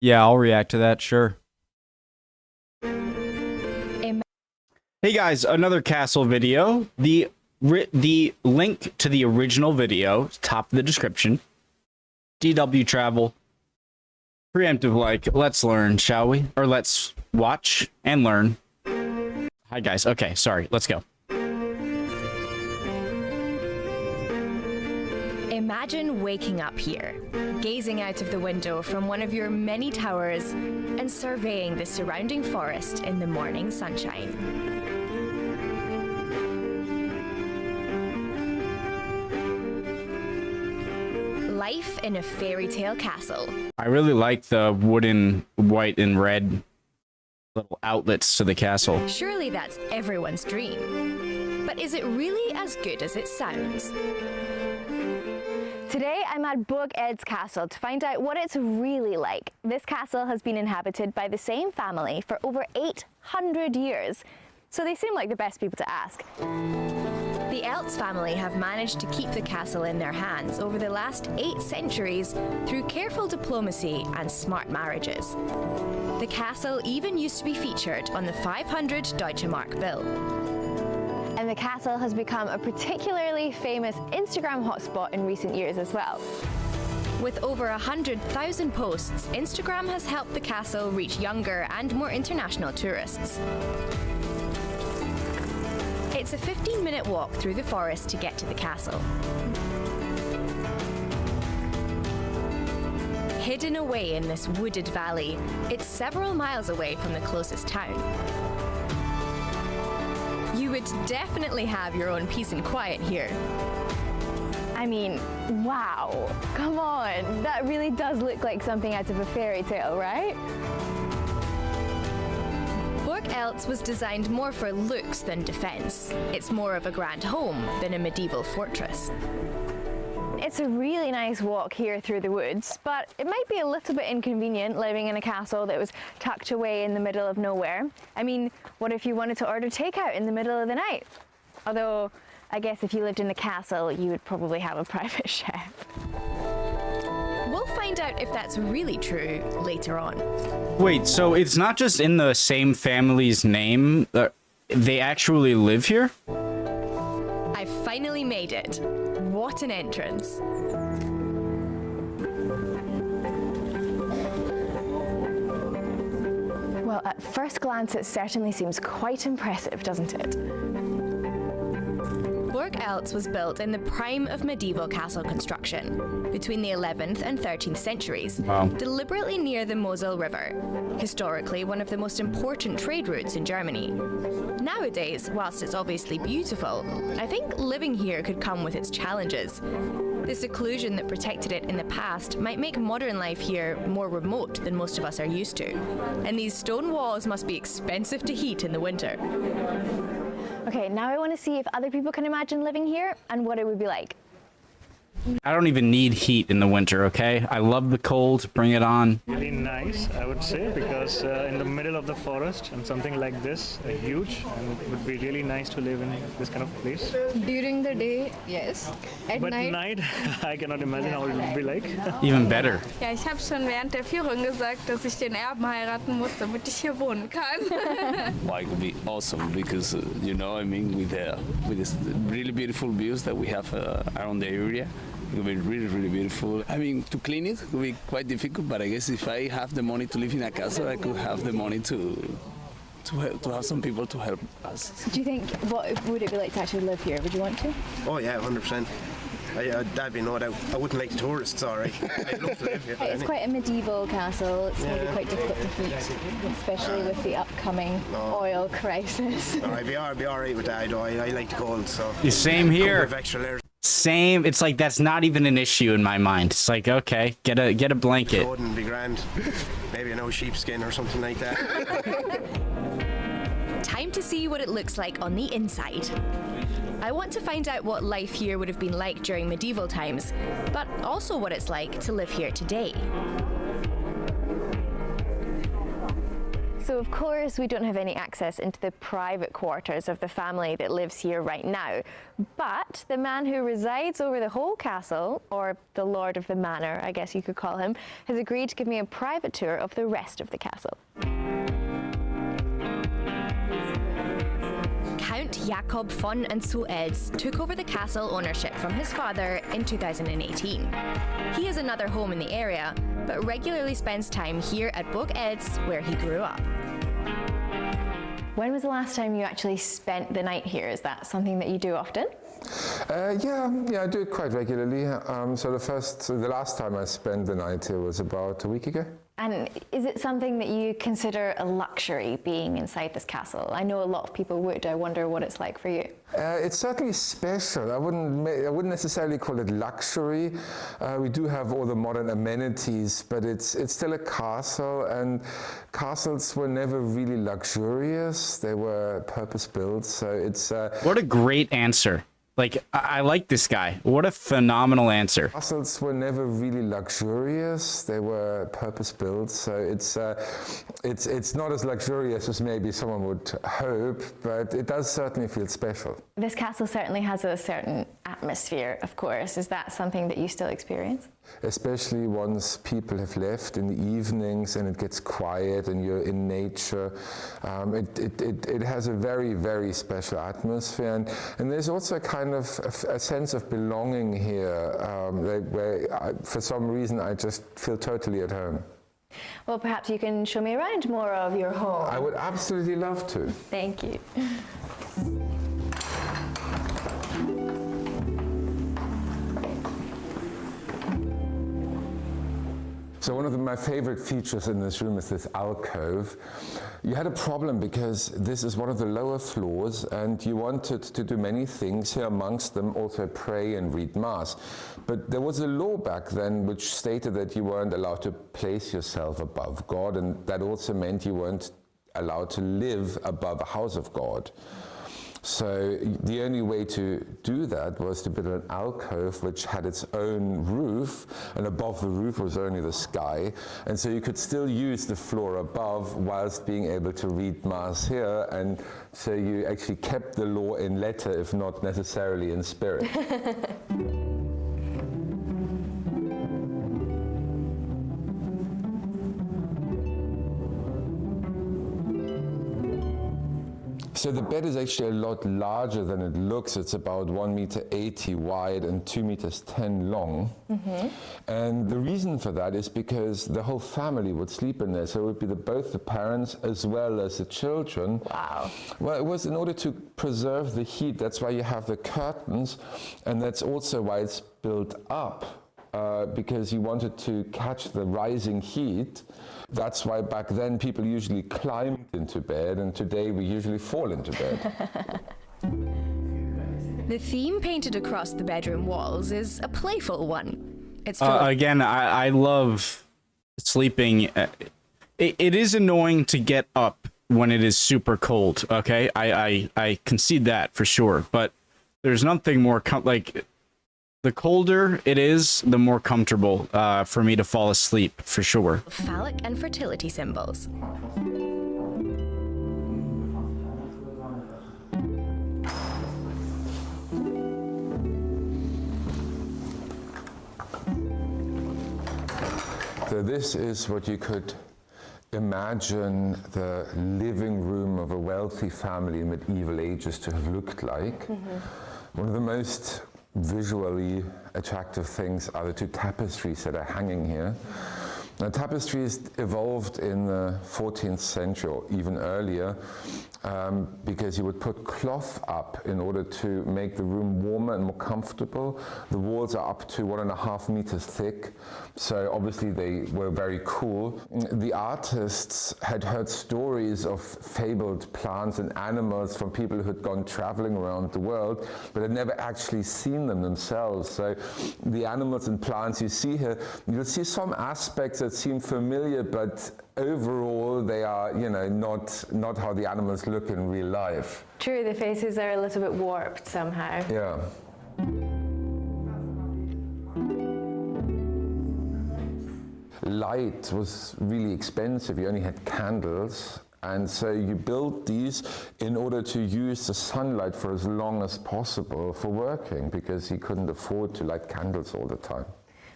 Yeah, I'll react to that, sure. Hey guys, another castle video. The link to the original video is top of the description. DW travel. Preemptive like, let's learn, shall we? Or let's watch and learn. Hi guys, okay, sorry, let's go. Imagine waking up here, gazing out of the window from one of your many towers and surveying the surrounding forest in the morning sunshine. Life in a fairy tale castle. I really like the wooden, white, and red little outlets to the castle. Surely that's everyone's dream. But is it really as good as it sounds? Today I'm at Reacts Eltz Castle to find out what it's really like. This castle has been inhabited by the same family for over 800 years, so they seem like the best people to ask. The Eltz family have managed to keep the castle in their hands over the last 8 centuries through careful diplomacy and smart marriages. The castle even used to be featured on the 500 Deutsche Mark bill. And the castle has become a particularly famous Instagram hotspot in recent years as well. With over 100,000 posts, Instagram has helped the castle reach younger and more international tourists. It's a 15-minute walk through the forest to get to the castle. Hidden away in this wooded valley, it's several miles away from the closest town. You would definitely have your own peace and quiet here. I mean, wow, come on, that really does look like something out of a fairy tale, right? Reacts Eltz was designed more for looks than defense. It's more of a grand home than a medieval fortress. It's a really nice walk here through the woods, but it might be a little bit inconvenient living in a castle that was tucked away in the middle of nowhere. I mean, what if you wanted to order takeout in the middle of the night? Although, I guess if you lived in the castle, you would probably have a private chef. We'll find out if that's really true later on. Wait, so it's not just in the same family's name? They actually live here? I finally made it. What an entrance. Well, at first glance, it certainly seems quite impressive, doesn't it? Reacts Eltz was built in the prime of medieval castle construction, between the 11th and 13th centuries, deliberately near the Mosel River, historically one of the most important trade routes in Germany. Nowadays, whilst it's obviously beautiful, I think living here could come with its challenges. The seclusion that protected it in the past might make modern life here more remote than most of us are used to. And these stone walls must be expensive to heat in the winter. Okay, now I want to see if other people can imagine living here and what it would be like. I don't even need heat in the winter, okay? I love the cold, bring it on. Really nice, I would say, because in the middle of the forest and something like this, huge, and it would be really nice to live in this kind of place. During the day, yes. At But night, night, I cannot imagine how it would be like. Even better. ja, ich habe schon während der Führung gesagt, dass ich den Erben heiraten muss, damit ich hier wohnen kann. Well, it would be awesome because, you know, I mean, with this really beautiful views that we have around the area, it will be really, really beautiful. I mean, to clean it will be quite difficult, but I guess if I have the money to live in a castle, I could have the money to have some people to help us. Do you think, what would it be like to actually live here? Would you want to? Oh yeah, 100%. That'd be no doubt. I wouldn't like the tourists, alright. I'd love to live here. It's quite a medieval castle. It's maybe quite difficult to heat, especially with the upcoming oil crisis. No, I'd be alright with that. I like the cold, so. Same here. With extra layers. Same. It's like that's not even an issue in my mind. It's like, okay, get a blanket. Wouldn't be grand. Maybe an old sheepskin or something like that. Time to see what it looks like on the inside. I want to find out what life here would have been like during medieval times, but also what it's like to live here today. So of course, we don't have any access into the private quarters of the family that lives here right now. But the man who resides over the whole castle, or the Lord of the Manor, I guess you could call him, has agreed to give me a private tour of the rest of the castle. Count Jakob von and so Eltz took over the castle ownership from his father in 2018. He has another home in the area, but regularly spends time here at Burg Eltz, where he grew up. When was the last time you actually spent the night here? Is that something that you do often? Yeah, I do it quite regularly. So the last time I spent the night here was about a week ago. And is it something that you consider a luxury being inside this castle? I know a lot of people would. I wonder what it's like for you. It's certainly special. I wouldn't necessarily call it luxury. We do have all the modern amenities, but it's still a castle, and castles were never really luxurious. They were purpose-built, so it's... What a great answer. Like, I like this guy. What a phenomenal answer. Castles were never really luxurious. They were purpose-built, so it's not as luxurious as maybe someone would hope, but it does certainly feel special. This castle certainly has a certain atmosphere, of course. Is that something that you still experience? Especially once people have left in the evenings and it gets quiet and you're in nature. It has a very, very special atmosphere. And there's also kind of a sense of belonging here, where for some reason I just feel totally at home. Well, perhaps you can show me around more of your home. I would absolutely love to. Thank you. So one of my favorite features in this room is this alcove. You had a problem because this is one of the lower floors and you wanted to do many things here, amongst them also pray and read Mass. But there was a law back then which stated that you weren't allowed to place yourself above God, and that also meant you weren't allowed to live above a house of God. So the only way to do that was to build an alcove which had its own roof, and above the roof was only the sky. And so you could still use the floor above whilst being able to read Mass here. And so you actually kept the law in letter, if not necessarily in spirit. So the bed is actually a lot larger than it looks. It's about 1.80 meters wide and 2.10 meters long. Mm-hmm. And the reason for that is because the whole family would sleep in there. So it would be both the parents as well as the children. Wow. Well, it was in order to preserve the heat. That's why you have the curtains. And that's also why it's built up. Because you wanted to catch the rising heat. That's why back then people usually climbed into bed, and today we usually fall into bed. The theme painted across the bedroom walls is a playful one. It's again, I love sleeping. It is annoying to get up when it is super cold, okay? I concede that for sure, but there's nothing more like... The colder it is, the more comfortable for me to fall asleep, for sure. Phallic and fertility symbols. So this is what you could imagine the living room of a wealthy family in medieval ages to have looked like. Mm-hmm. One of the most visually attractive things are the two tapestries that are hanging here. Now, tapestries evolved in the 14th century or even earlier because you would put cloth up in order to make the room warmer and more comfortable. The walls are up to 1.5 meters thick, so obviously they were very cool. The artists had heard stories of fabled plants and animals from people who had gone traveling around the world, but had never actually seen them themselves. So the animals and plants you see here, you'll see some aspects that seem familiar, but overall they are, you know, not how the animals look in real life. True, the faces are a little bit warped somehow. Yeah. Light was really expensive. You only had candles, And so you build these in order to use the sunlight for as long as possible for working, because he couldn't afford to light candles all the time.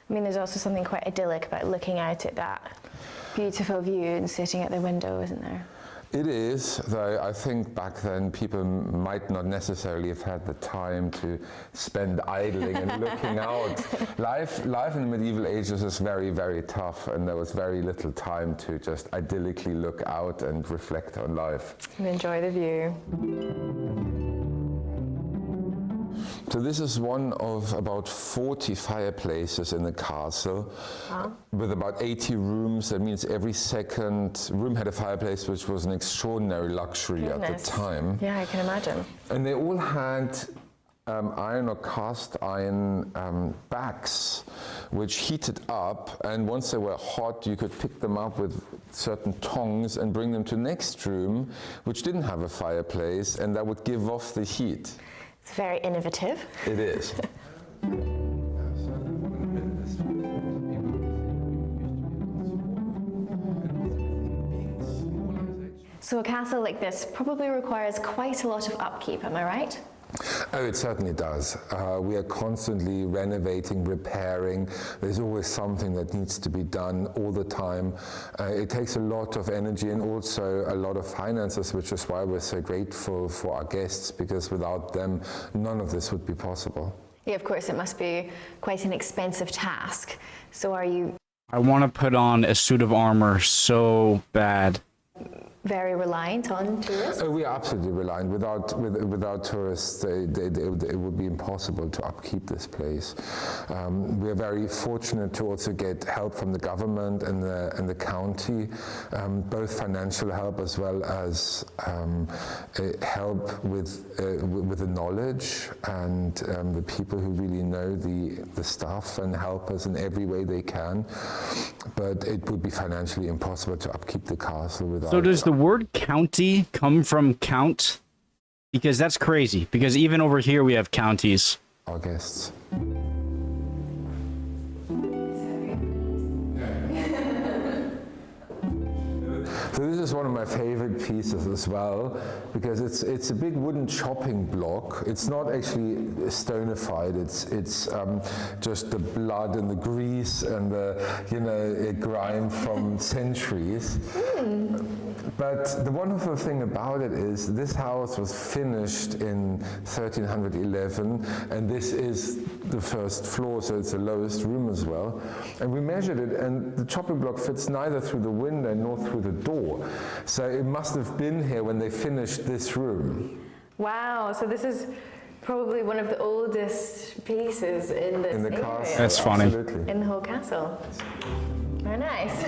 I mean, there's also something quite idyllic about looking out at that beautiful view and sitting at the window, isn't there? It is, though I think back then people might not necessarily have had the time to spend idling and looking out. Life in the medieval ages is very, very tough, and there was very little time to just idyllically look out and reflect on life. And enjoy the view. So this is one of about 40 fireplaces in the castle, with about 80 rooms. That means every second room had a fireplace, which was an extraordinary luxury at the time. Yeah, I can imagine. And they all had iron or cast iron backs, which heated up, and once they were hot, you could pick them up with certain tongs and bring them to the next room, which didn't have a fireplace, and that would give off the heat. It's very innovative. It is. So a castle like this probably requires quite a lot of upkeep, am I right? Oh, it certainly does. We are constantly renovating, repairing. There's always something that needs to be done all the time. It takes a lot of energy and also a lot of finances, which is why we're so grateful for our guests, because without them, none of this would be possible. Yeah, of course, it must be quite an expensive task. So are you I want to put on a suit of armor so bad. very reliant on tourists? We are absolutely reliant. Without tourists, it would be impossible to upkeep this place. We are very fortunate to also get help from the government and the county, both financial help as well as help with the knowledge and the people who really know the stuff and help us in every way they can. But it would be financially impossible to upkeep the castle without. So does the word county come from count? Because that's crazy, because even over here we have counties. Our guests. So this is one of my favorite pieces as well, because it's a big wooden chopping block. It's not actually stonified. It's just the blood and the grease and the grime from centuries. But the wonderful thing about it is this house was finished in 1311, and this is the first floor, so it's the lowest room as well. And we measured it, and the chopping block fits neither through the window nor through the door. So it must have been here when they finished this room. Wow, so this is probably one of the oldest pieces in this area. Castle. That's funny. Absolutely. In the whole castle. Very nice.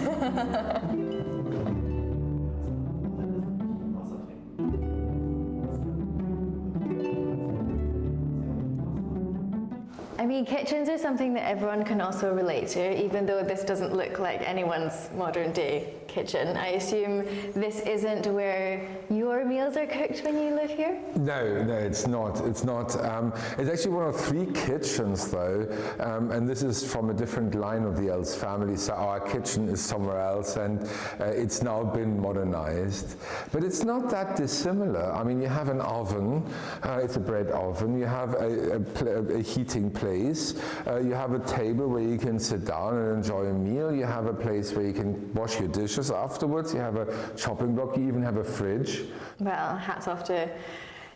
I mean, kitchens are something that everyone can also relate to, even though this doesn't look like anyone's modern day kitchen. I assume this isn't where your meals are cooked when you live here? No, it's not. It's not. It's actually one of 3 kitchens, though, and this is from a different line of the Eltz family. So our kitchen is somewhere else, and it's now been modernized. But it's not that dissimilar. I mean, you have an oven. It's a bread oven. You have a heating place. You have a table where you can sit down and enjoy a meal. You have a place where you can wash your dishes afterwards. You have a chopping block. You even have a fridge. Well, hats off to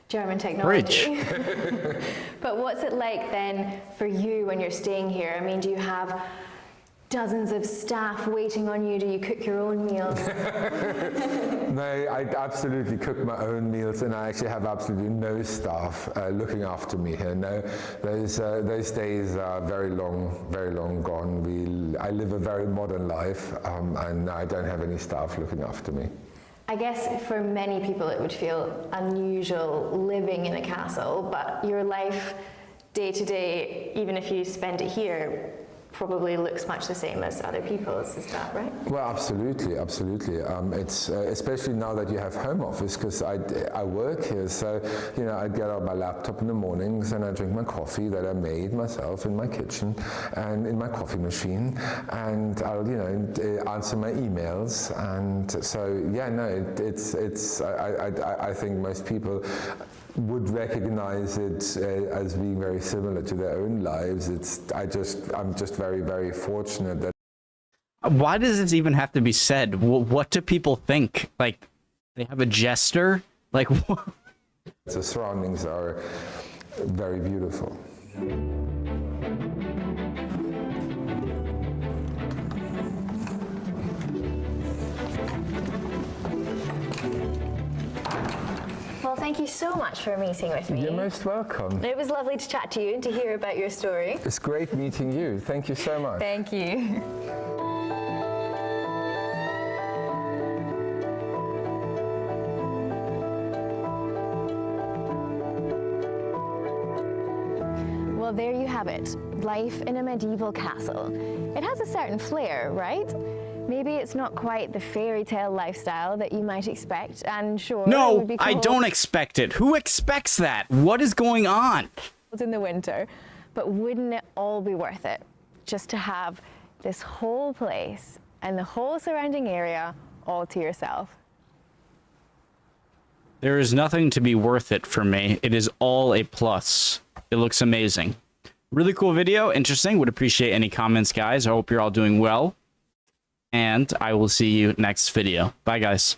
German technology. Fridge. But what's it like then for you when you're staying here? I mean, do you have dozens of staff waiting on you? Do you cook your own meals? No, I absolutely cook my own meals, and I actually have absolutely no staff looking after me here. No, those days are very long gone. I live a very modern life, and I don't have any staff looking after me. I guess for many people it would feel unusual living in a castle, but your life day to day, even if you spend it here, probably looks much the same as other people's. Is that right? Well, absolutely, absolutely. It's especially now that you have home office, because I work here, so you know I get out my laptop in the mornings and I drink my coffee that I made myself in my kitchen and in my coffee machine, and I'll answer my emails, and so yeah, no, I think most people would recognize it as being very similar to their own lives. I'm just very, very fortunate that. Why does this even have to be said? What do people think? Like, they have a jester? Like, what? The surroundings are very beautiful. Well, thank you so much for meeting with me. You're most welcome. It was lovely to chat to you and to hear about your story. It's great meeting you. Thank you so much. Thank you. Well, there you have it. Life in a medieval castle. It has a certain flair, right? Maybe it's not quite the fairy tale lifestyle that you might expect, and sure, it No, would be I cold don't expect it. Who expects that? What is going on? in the winter, but wouldn't it all be worth it just to have this whole place and the whole surrounding area all to yourself? There is nothing to be worth it for me. It is all a plus. It looks amazing. Really cool video. Interesting. Would appreciate any comments, guys. I hope you're all doing well. And I will see you next video. Bye, guys.